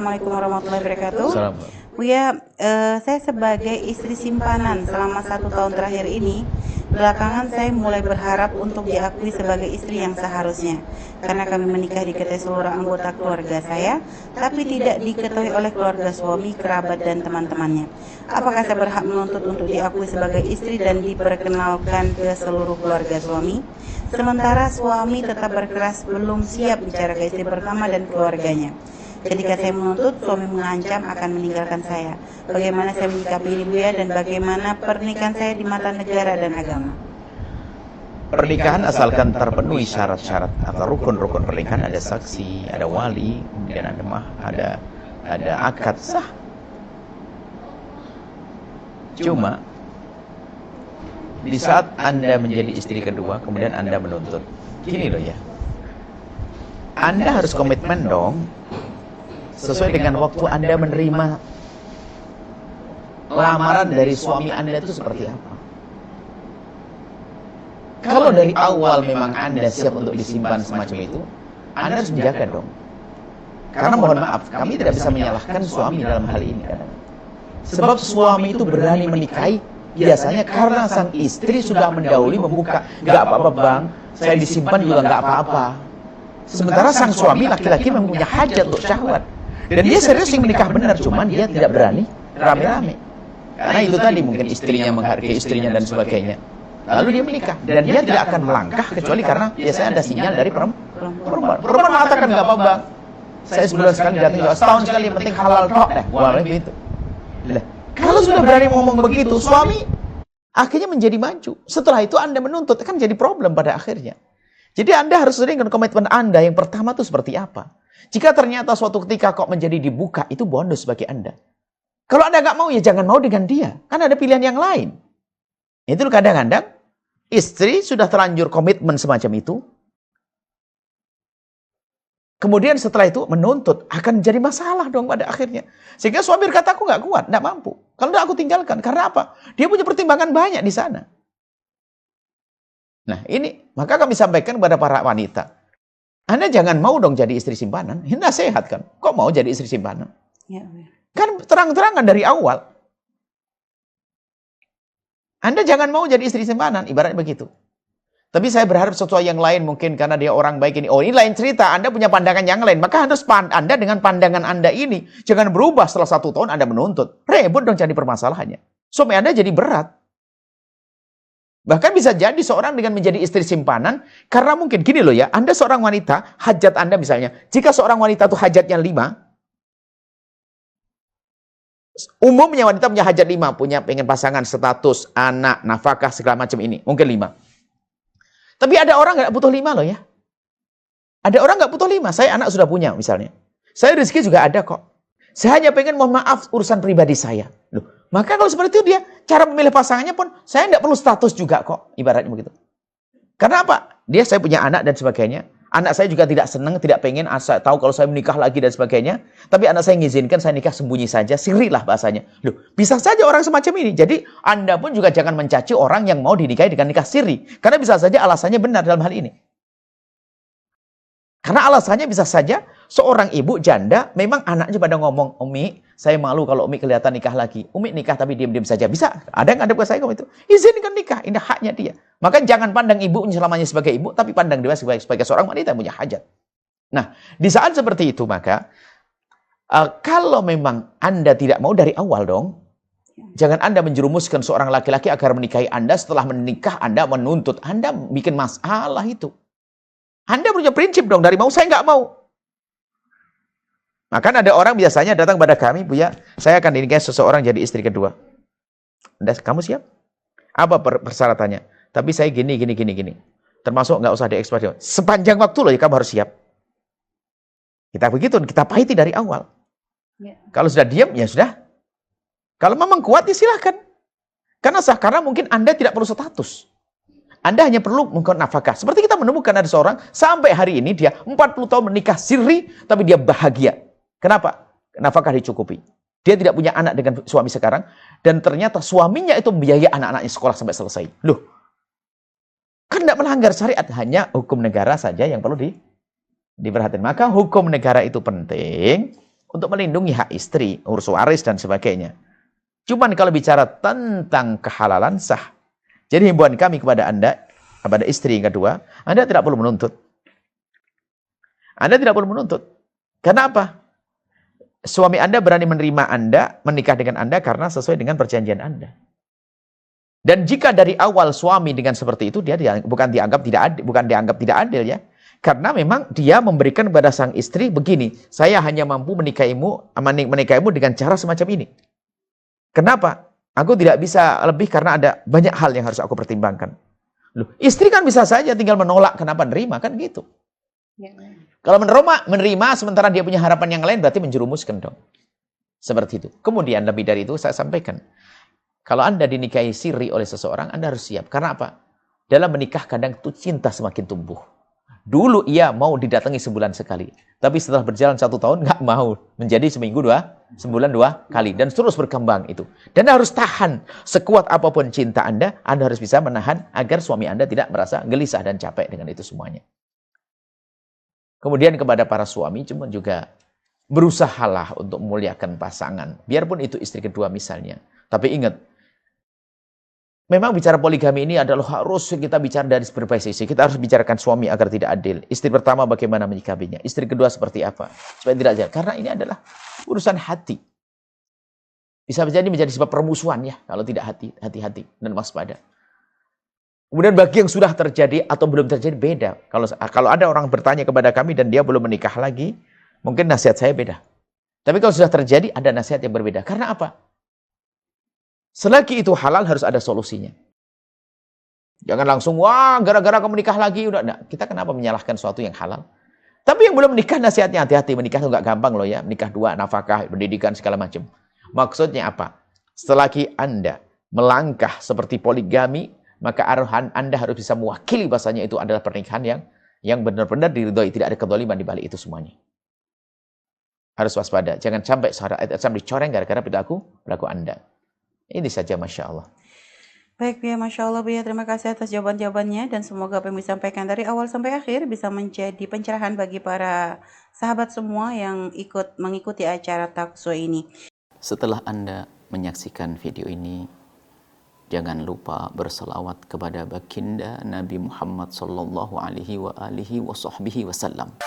Assalamualaikum warahmatullahi wabarakatuh. Assalamualaikum. Buya, saya sebagai istri simpanan selama 1 tahun terakhir ini, belakangan saya mulai berharap untuk diakui sebagai istri yang seharusnya. Karena kami menikah diketahui seluruh anggota keluarga saya, tapi tidak diketahui oleh keluarga suami, kerabat, dan teman-temannya. Apakah saya berhak menuntut untuk diakui sebagai istri dan diperkenalkan ke seluruh keluarga suami? Sementara suami tetap berkeras belum siap bicara ke istri pertama dan keluarganya. Ketika saya menuntut, suami mengancam akan meninggalkan saya. Bagaimana saya menyikapi ini, Buya, dan bagaimana pernikahan saya di mata negara dan agama? Pernikahan asalkan terpenuhi syarat-syarat atau rukun-rukun pernikahan, ada saksi, ada wali, kemudian ada akad sah. Cuma di saat Anda menjadi istri kedua, kemudian Anda menuntut, gini loh ya, Anda harus komitmen dong, sesuai dengan waktu Anda menerima lamaran dari suami Anda itu seperti apa. Kalau dari awal memang Anda siap untuk disimpan semacam itu, Anda harus menjaga dong. Karena mohon maaf, kami tidak bisa menyalahkan suami dalam hal ini. Sebab suami itu berani menikahi biasanya karena sang istri sudah mendahului membuka, nggak apa-apa bang, saya disimpan juga nggak apa-apa. Sementara sang suami laki-laki mempunyai hajat untuk syahwat. Dan dia serius ingin menikah benar, cuman dia tidak berani rame-rame. Karena itu tadi mungkin istrinya menghargai istrinya dan sebagainya. Lalu dia menikah. Dan dia tidak akan melangkah kecuali karena biasanya ada sinyal dari perempuan. Perempuan mengatakan, nggak apa bang, saya sebulan sekali datang, setahun sekali, yang penting halal tok. Wah, begitu. Kalau sudah berani ngomong begitu, suami akhirnya menjadi maju. Setelah itu Anda menuntut, kan jadi problem pada akhirnya. Jadi Anda harus sering dengan komitmen Anda. Yang pertama itu seperti apa? Jika ternyata suatu ketika kok menjadi dibuka, itu bonus bagi Anda. Kalau Anda nggak mau, ya jangan mau dengan dia. Kan ada pilihan yang lain. Itu kadang-kadang istri sudah terlanjur komitmen semacam itu. Kemudian setelah itu menuntut, akan jadi masalah dong pada akhirnya. Sehingga suami berkata, aku nggak kuat, nggak mampu. Kalau nggak aku tinggalkan. Karena apa? Dia punya pertimbangan banyak di sana. Nah ini, maka kami sampaikan kepada para wanita. Anda jangan mau dong jadi istri simpanan. Ini nasihat kan. Kok mau jadi istri simpanan? Ya. Kan terang-terangan dari awal. Anda jangan mau jadi istri simpanan. Ibaratnya begitu. Tapi saya berharap sesuatu yang lain mungkin karena dia orang baik ini. Oh ini lain cerita. Anda punya pandangan yang lain. Maka harus Anda dengan pandangan Anda ini. Jangan berubah setelah 1 tahun Anda menuntut. Ribut dong jadi permasalahannya. Suami Anda jadi berat. Bahkan bisa jadi seorang dengan menjadi istri simpanan, karena mungkin gini loh ya, Anda seorang wanita, hajat Anda misalnya, jika seorang wanita itu hajatnya 5, umumnya wanita punya hajat 5, pengen pasangan, status, anak, nafkah, segala macam ini, mungkin 5. Tapi ada orang nggak butuh 5 loh ya. Ada orang nggak butuh 5, saya anak sudah punya misalnya. Saya rezeki juga ada kok. Saya hanya pengen mohon maaf urusan pribadi saya. Loh, maka kalau seperti itu dia, cara memilih pasangannya pun, saya tidak perlu status juga kok, ibaratnya begitu. Karena apa? Saya punya anak dan sebagainya. Anak saya juga tidak senang, tidak pengen tahu kalau saya menikah lagi dan sebagainya. Tapi anak saya mengizinkan saya nikah sembunyi saja, siri lah bahasanya. Loh, bisa saja orang semacam ini. Jadi Anda pun juga jangan mencaci orang yang mau dinikahi dengan nikah siri. Karena bisa saja alasannya benar dalam hal ini. Karena alasannya bisa saja seorang ibu janda, memang anaknya pada ngomong, Umi, saya malu kalau Umi kelihatan nikah lagi. Umi nikah tapi diam-diam saja. Bisa. Ada yang ada ke saya itu. Izinkan nikah. Ini haknya dia. Maka jangan pandang ibu selamanya sebagai ibu, tapi pandang dia sebagai seorang wanita yang punya hajat. Nah, di saat seperti itu maka, kalau memang Anda tidak mau dari awal dong, jangan Anda menjerumuskan seorang laki-laki agar menikahi Anda, setelah menikah Anda menuntut. Anda bikin masalah itu. Anda punya prinsip dong, dari mau saya nggak mau. Maka ada orang biasanya datang pada kami, Buya, saya akan dinikahi seseorang jadi istri kedua. Kamu siap? Apa persyaratannya? Tapi saya gini. Termasuk nggak usah diekspor. Sepanjang waktu loh ya kamu harus siap. Kita begitu, kita pahiti dari awal. Ya. Kalau sudah diam, ya sudah. Kalau memang kuat, ya silahkan. Karena mungkin Anda tidak perlu status. Anda hanya perlu mengkon nafkah. Seperti kita menemukan ada seorang, sampai hari ini dia 40 tahun menikah siri, tapi dia bahagia. Kenapa? Nafkah dicukupi. Dia tidak punya anak dengan suami sekarang, dan ternyata suaminya itu membiayai anak-anaknya sekolah sampai selesai. Loh, kan tidak melanggar syariat, hanya hukum negara saja yang perlu diperhatikan. Maka hukum negara itu penting untuk melindungi hak istri, urus waris dan sebagainya. Cuman kalau bicara tentang kehalalan sah. Jadi himbauan kami kepada Anda, kepada istri yang kedua, Anda tidak perlu menuntut. Anda tidak perlu menuntut. Karena apa? Suami Anda berani menerima Anda, menikah dengan Anda karena sesuai dengan perjanjian Anda. Dan jika dari awal suami dengan seperti itu, dia bukan dianggap tidak adil ya. Karena memang dia memberikan kepada sang istri begini, saya hanya mampu menikahimu dengan cara semacam ini. Kenapa? Aku tidak bisa lebih karena ada banyak hal yang harus aku pertimbangkan. Loh, istri kan bisa saja tinggal menolak, kenapa nerima, kan gitu. Ya. Kalau menerima sementara dia punya harapan yang lain, berarti menjerumuskan dong. Seperti itu. Kemudian lebih dari itu saya sampaikan, kalau Anda dinikahi siri oleh seseorang, Anda harus siap. Karena apa? Dalam menikah kadang itu cinta semakin tumbuh. Dulu ia mau didatangi sebulan sekali. Tapi setelah berjalan 1 tahun, nggak mau. Menjadi sebulan dua kali. Dan terus berkembang itu. Dan Anda harus tahan. Sekuat apapun cinta Anda harus bisa menahan agar suami Anda tidak merasa gelisah dan capek dengan itu semuanya. Kemudian kepada para suami, cuma juga berusahalah untuk memuliakan pasangan. Biarpun itu istri kedua misalnya. Tapi ingat, memang bicara poligami ini adalah harus kita bicara dari berbagai sisi. Kita harus bicarakan suami agar tidak adil. Istri pertama bagaimana menyikapinya. Istri kedua seperti apa. Supaya tidak adil. Karena ini adalah urusan hati. Bisa menjadi sebab permusuhan ya. Kalau tidak hati-hati dan waspada. Kemudian bagi yang sudah terjadi atau belum terjadi beda. Kalau ada orang bertanya kepada kami dan dia belum menikah lagi, mungkin nasihat saya beda. Tapi kalau sudah terjadi ada nasihat yang berbeda. Karena apa? Selagi itu halal harus ada solusinya. Jangan langsung, wah gara-gara kamu nikah lagi. Udah, nah, kita kenapa menyalahkan sesuatu yang halal? Tapi yang belum menikah nasihatnya hati-hati. Menikah itu nggak gampang loh ya. Menikah 2, nafkah, pendidikan, segala macam. Maksudnya apa? Selagi Anda melangkah seperti poligami, maka Anda harus bisa mewakili bahasanya itu adalah pernikahan yang benar-benar diridhoi. Tidak ada kedoliman di balik itu semuanya. Harus waspada. Jangan sampai dicoreng gara-gara perilaku Anda. Ini saja, Masya Allah. Baik, ya, Masya Allah, Bu, ya. Terima kasih atas jawaban-jawabannya. Dan semoga apa yang disampaikan dari awal sampai akhir bisa menjadi pencerahan bagi para sahabat semua yang mengikuti acara Talkshow ini. Setelah Anda menyaksikan video ini, jangan lupa berselawat kepada baginda Nabi Muhammad sallallahu alaihi wa alihi wa sahbihi wasallam.